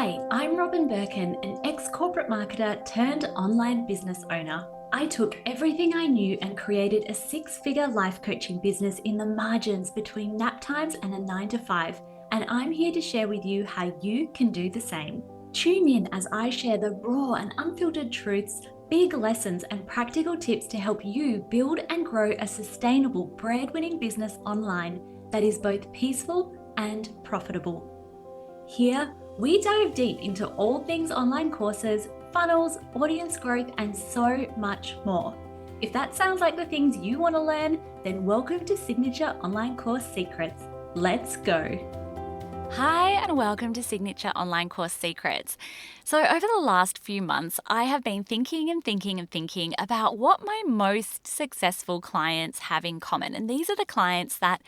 Hi, I'm Robin Birkin, an ex-corporate marketer turned online business owner. I took everything I knew and created a six-figure life coaching business in the margins between nap times and a 9 to 5, and I'm here to share with you how you can do the same. Tune in as I share the raw and unfiltered truths, big lessons, and practical tips to help you build and grow a sustainable bread-winning business online that is both peaceful and profitable. Here, we dive deep into all things online courses, funnels, audience growth, and so much more. If that sounds like the things you want to learn, then welcome to Signature Online Course Secrets. Let's go. Hi, and welcome to Signature Online Course Secrets. So over the last few months, I have been thinking about what my most successful clients have in common. And these are the clients that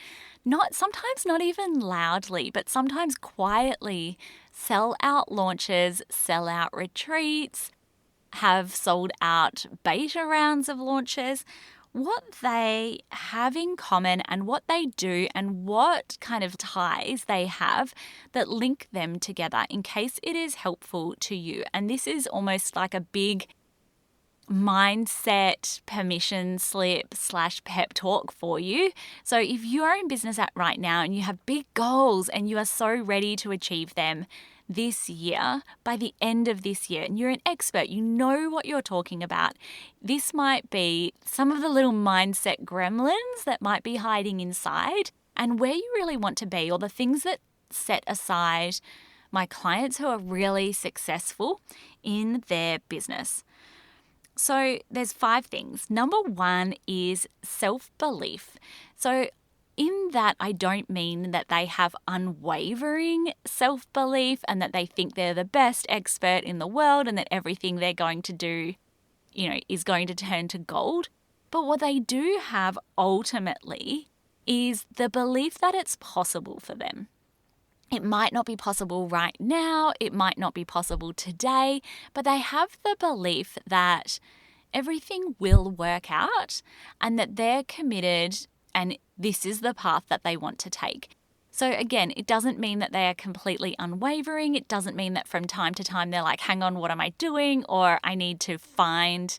sometimes not even loudly, but sometimes quietly sell out launches, sell out retreats, have sold out beta rounds of launches. What they have in common and what they do and what kind of ties they have that link them together in case it is helpful to you. And this is almost like a big mindset permission slip / pep talk for you. So if you are in business right now and you have big goals and you are so ready to achieve them this year, by the end of this year, and you're an expert, you know what you're talking about, this might be some of the little mindset gremlins that might be hiding inside and where you really want to be, or the things that set aside my clients who are really successful in their business. So there's 5 things. Number 1 is self-belief. So in that, I don't mean that they have unwavering self-belief and that they think they're the best expert in the world and that everything they're going to do, is going to turn to gold. But what they do have ultimately is the belief that it's possible for them. It might not be possible right now, it might not be possible today, but they have the belief that everything will work out and that they're committed and this is the path that they want to take. So again, it doesn't mean that they are completely unwavering. It doesn't mean that from time to time they're like, hang on, what am I doing? Or I need to find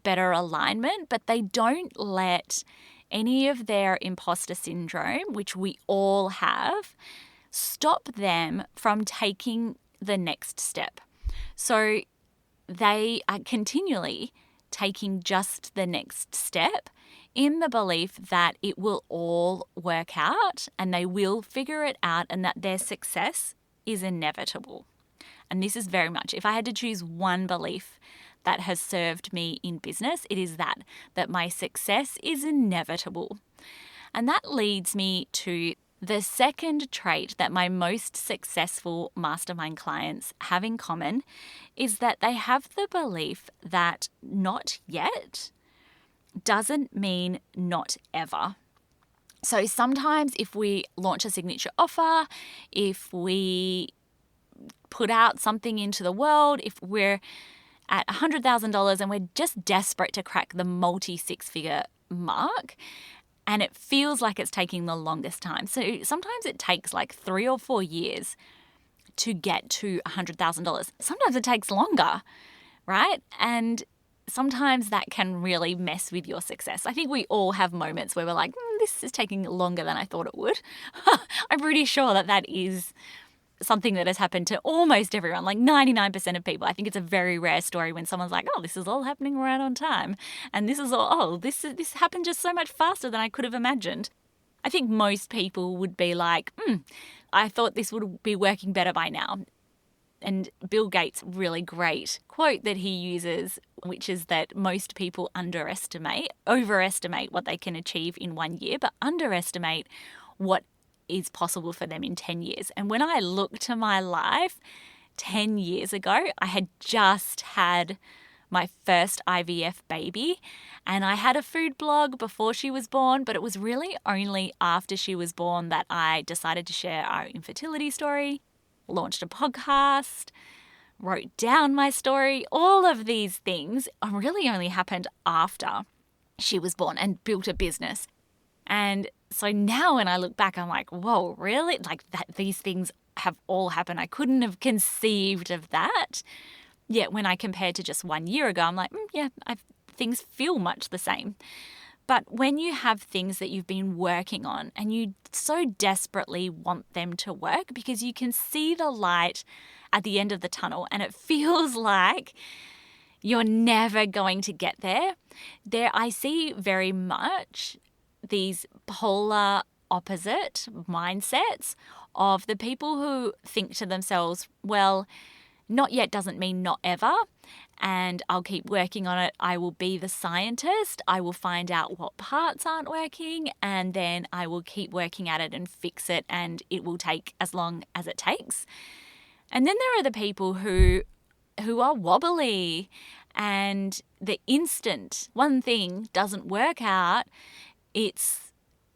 better alignment, but they don't let any of their imposter syndrome, which we all have, stop them from taking the next step. So they are continually taking just the next step in the belief that it will all work out and they will figure it out and that their success is inevitable. And this is very much, if I had to choose one belief that has served me in business, it is that my success is inevitable. And that leads me to the second trait that my most successful mastermind clients have in common is that they have the belief that not yet doesn't mean not ever. So sometimes if we launch a signature offer, if we put out something into the world, if we're at $100,000 and we're just desperate to crack the multi-six-figure mark, and it feels like it's taking the longest time. So sometimes it takes like 3 or 4 years to get to $100,000. Sometimes it takes longer, right? And sometimes that can really mess with your success. I think we all have moments where we're like, this is taking longer than I thought it would. I'm pretty sure that is something that has happened to almost everyone, like 99% of people. I think it's a very rare story when someone's like, oh, this is all happening right on time. And this is all, this happened just so much faster than I could have imagined. I think most people would be like, I thought this would be working better by now. And Bill Gates' really great quote that he uses, which is that most people overestimate what they can achieve in 1 year, but underestimate what is possible for them in 10 years. And when I look to my life 10 years ago, I had just had my first IVF baby and I had a food blog before she was born, but it was really only after she was born that I decided to share our infertility story, launched a podcast, wrote down my story. All of these things really only happened after she was born and built a business. And so now when I look back, I'm like, whoa, really? Like that, these things have all happened. I couldn't have conceived of that. Yet when I compare to just 1 year ago, I'm like, things feel much the same. But when you have things that you've been working on and you so desperately want them to work because you can see the light at the end of the tunnel and it feels like you're never going to get there, I see very much these polar opposite mindsets of the people who think to themselves, well, not yet doesn't mean not ever, and I'll keep working on it. I will be the scientist. I will find out what parts aren't working, and then I will keep working at it and fix it, and it will take as long as it takes. And then there are the people who are wobbly, and the instant one thing doesn't work out, it's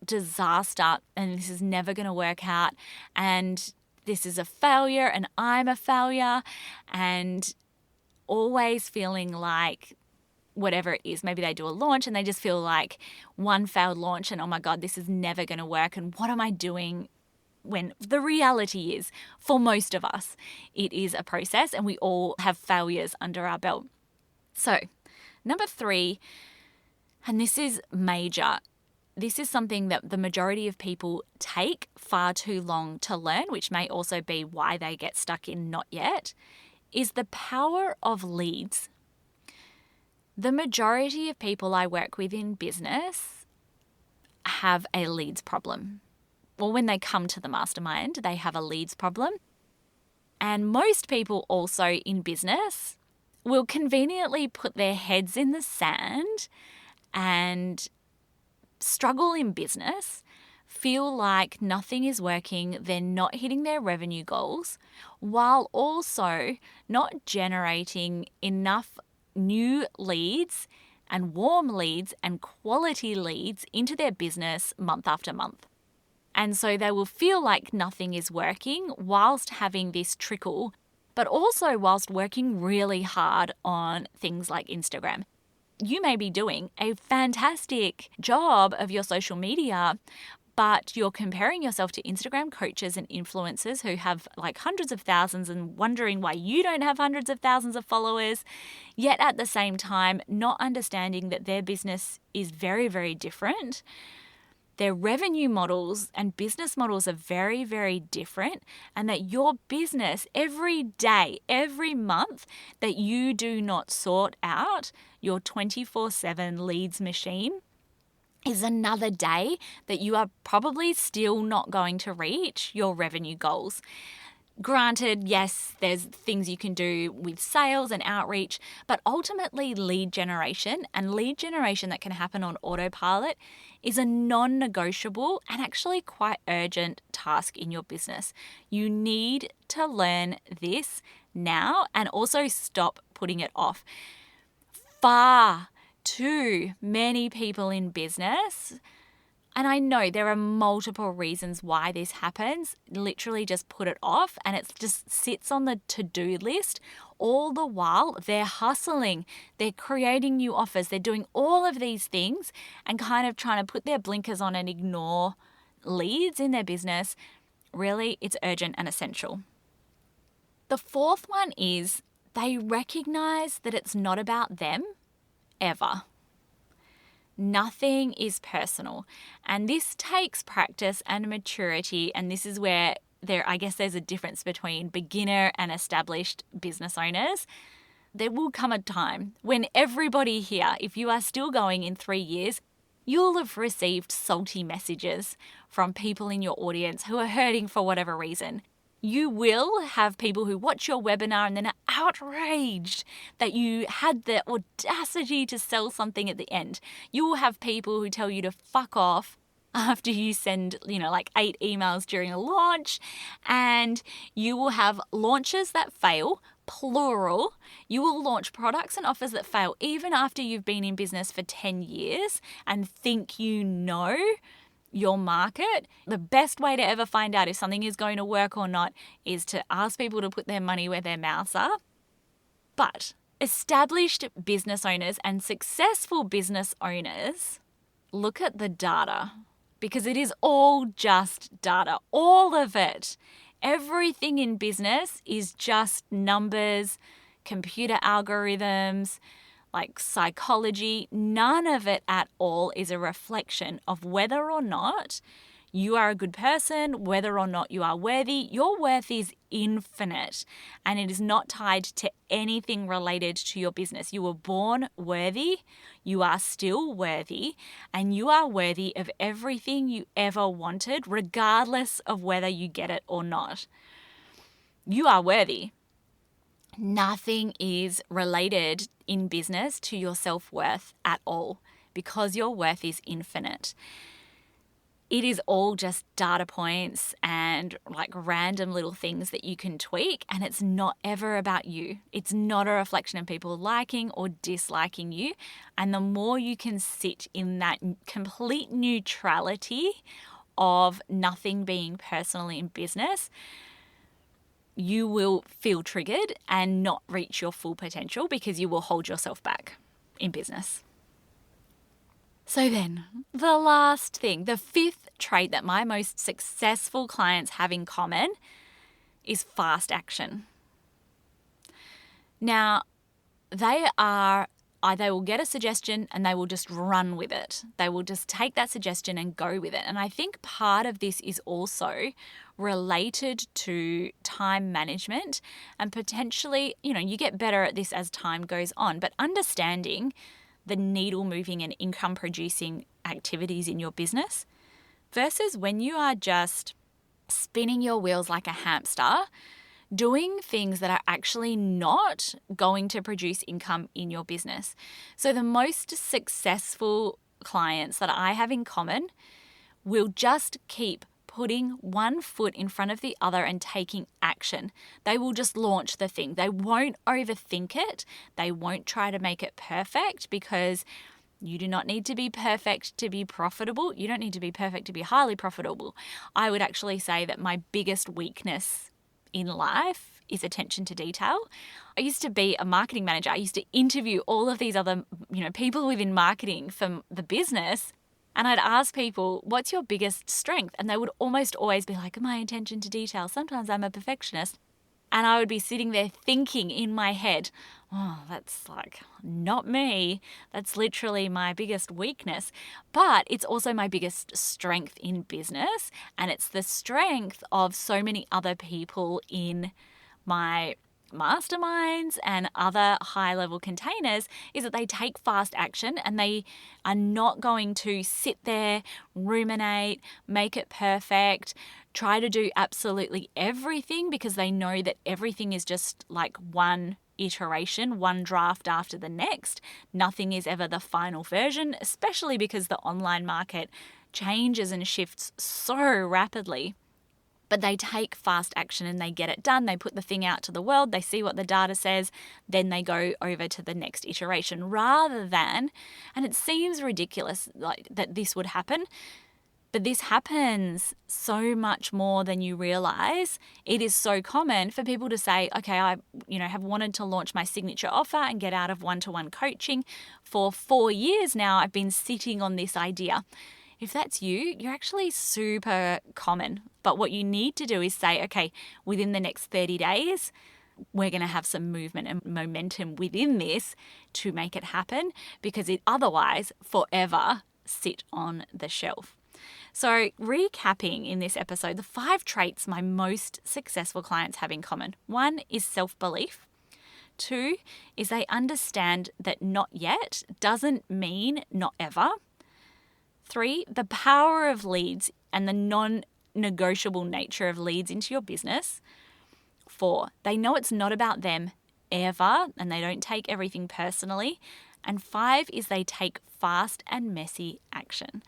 disaster, and this is never going to work out, and this is a failure, and I'm a failure, and always feeling like whatever it is, maybe they do a launch and they just feel like one failed launch and, oh my God, this is never going to work, and what am I doing? When the reality is, for most of us, it is a process and we all have failures under our belt. So, number 3, and this is major. This is something that the majority of people take far too long to learn, which may also be why they get stuck in not yet, is the power of leads. The majority of people I work with in business have a leads problem. Well, when they come to the mastermind, they have a leads problem. And most people also in business will conveniently put their heads in the sand and struggle in business, feel like nothing is working, they're not hitting their revenue goals, while also not generating enough new leads and warm leads and quality leads into their business month after month. And so they will feel like nothing is working whilst having this trickle, but also whilst working really hard on things like Instagram. You may be doing a fantastic job of your social media, but you're comparing yourself to Instagram coaches and influencers who have like hundreds of thousands and wondering why you don't have hundreds of thousands of followers, yet at the same time not understanding that their business is very, very different. Their revenue models and business models are very, very different, and that your business every day, every month that you do not sort out your 24/7 leads machine is another day that you are probably still not going to reach your revenue goals. Granted, yes, there's things you can do with sales and outreach, but ultimately lead generation that can happen on autopilot is a non-negotiable and actually quite urgent task in your business. You need to learn this now and also stop putting it off. Far too many people in business, and I know there are multiple reasons why this happens, literally just put it off and it just sits on the to-do list. All the while they're hustling, they're creating new offers, they're doing all of these things and kind of trying to put their blinkers on and ignore leads in their business. Really, it's urgent and essential. The 4th one is they recognize that it's not about them ever. Nothing is personal. And this takes practice and maturity. And this is where there's a difference between beginner and established business owners. There will come a time when everybody here, if you are still going in 3 years, you'll have received salty messages from people in your audience who are hurting for whatever reason. You will have people who watch your webinar and then are outraged that you had the audacity to sell something at the end. You will have people who tell you to fuck off after you send, 8 emails during a launch. And you will have launches that fail, plural. You will launch products and offers that fail even after you've been in business for 10 years and think you know your market. The best way to ever find out if something is going to work or not is to ask people to put their money where their mouths are. But established business owners and successful business owners look at the data, because it is all just data, all of it. Everything in business is just numbers, computer algorithms, like psychology. None of it at all is a reflection of whether or not you are a good person, whether or not you are worthy. Your worth is infinite and it is not tied to anything related to your business. You were born worthy, you are still worthy, and you are worthy of everything you ever wanted, regardless of whether you get it or not. You are worthy. Nothing is related in business to your self-worth at all because your worth is infinite. It is all just data points and like random little things that you can tweak, and it's not ever about you. It's not a reflection of people liking or disliking you. And the more you can sit in that complete neutrality of nothing being personal in business, you will feel triggered and not reach your full potential because you will hold yourself back in business. So then, the last thing, the fifth trait that my most successful clients have in common is fast action. Now, they will get a suggestion and they will just run with it. They will just take that suggestion and go with it. And I think part of this is also related to time management and potentially, you get better at this as time goes on, but understanding the needle moving and income producing activities in your business versus when you are just spinning your wheels like a hamster, doing things that are actually not going to produce income in your business. So the most successful clients that I have in common will just keep putting one foot in front of the other and taking action. They will just launch the thing. They won't overthink it. They won't try to make it perfect because you do not need to be perfect to be profitable. You don't need to be perfect to be highly profitable. I would actually say that my biggest weakness in life is attention to detail. I used to be a marketing manager. I used to interview all of these other, people within marketing for the business. And I'd ask people, what's your biggest strength? And they would almost always be like, my attention to detail. Sometimes I'm a perfectionist. And I would be sitting there thinking in my head, oh, that's like not me. That's literally my biggest weakness. But it's also my biggest strength in business. And it's the strength of so many other people in my masterminds and other high-level containers is that they take fast action and they are not going to sit there, ruminate, make it perfect, try to do absolutely everything because they know that everything is just like one iteration, one draft after the next. Nothing is ever the final version, especially because the online market changes and shifts so rapidly. But they take fast action and they get it done. They put the thing out to the world. They see what the data says. Then they go over to the next iteration rather than, and it seems ridiculous like that this would happen, but this happens so much more than you realize. It is so common for people to say, okay, I have wanted to launch my signature offer and get out of one-to-one coaching. For 4 years now, I've been sitting on this idea. If that's you, you're actually super common. But what you need to do is say, okay, within the next 30 days, we're going to have some movement and momentum within this to make it happen because it otherwise forever sit on the shelf. So recapping in this episode, the 5 traits my most successful clients have in common. 1 is self-belief. 2 is they understand that not yet doesn't mean not ever. 3, the power of leads and the non-negotiable nature of leads into your business. 4, they know it's not about them ever and they don't take everything personally. And 5 is they take fast and messy action.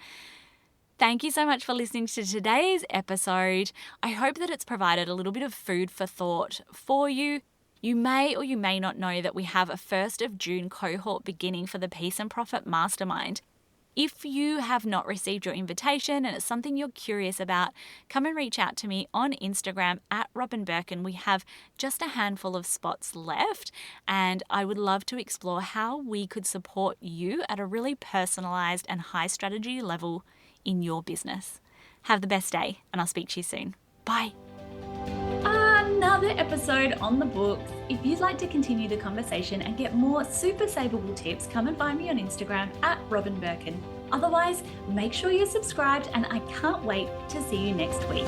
Thank you so much for listening to today's episode. I hope that it's provided a little bit of food for thought for you. You may or you may not know that we have a 1st of June cohort beginning for the Peace and Profit Mastermind. If you have not received your invitation and it's something you're curious about, come and reach out to me on Instagram at Robin Birkin. We have just a handful of spots left and I would love to explore how we could support you at a really personalized and high strategy level in your business. Have the best day and I'll speak to you soon. Bye. Another episode on the books. If you'd like to continue the conversation and get more super savable tips, come and find me on Instagram at Robin Birkin. Otherwise, make sure you're subscribed, and I can't wait to see you next week.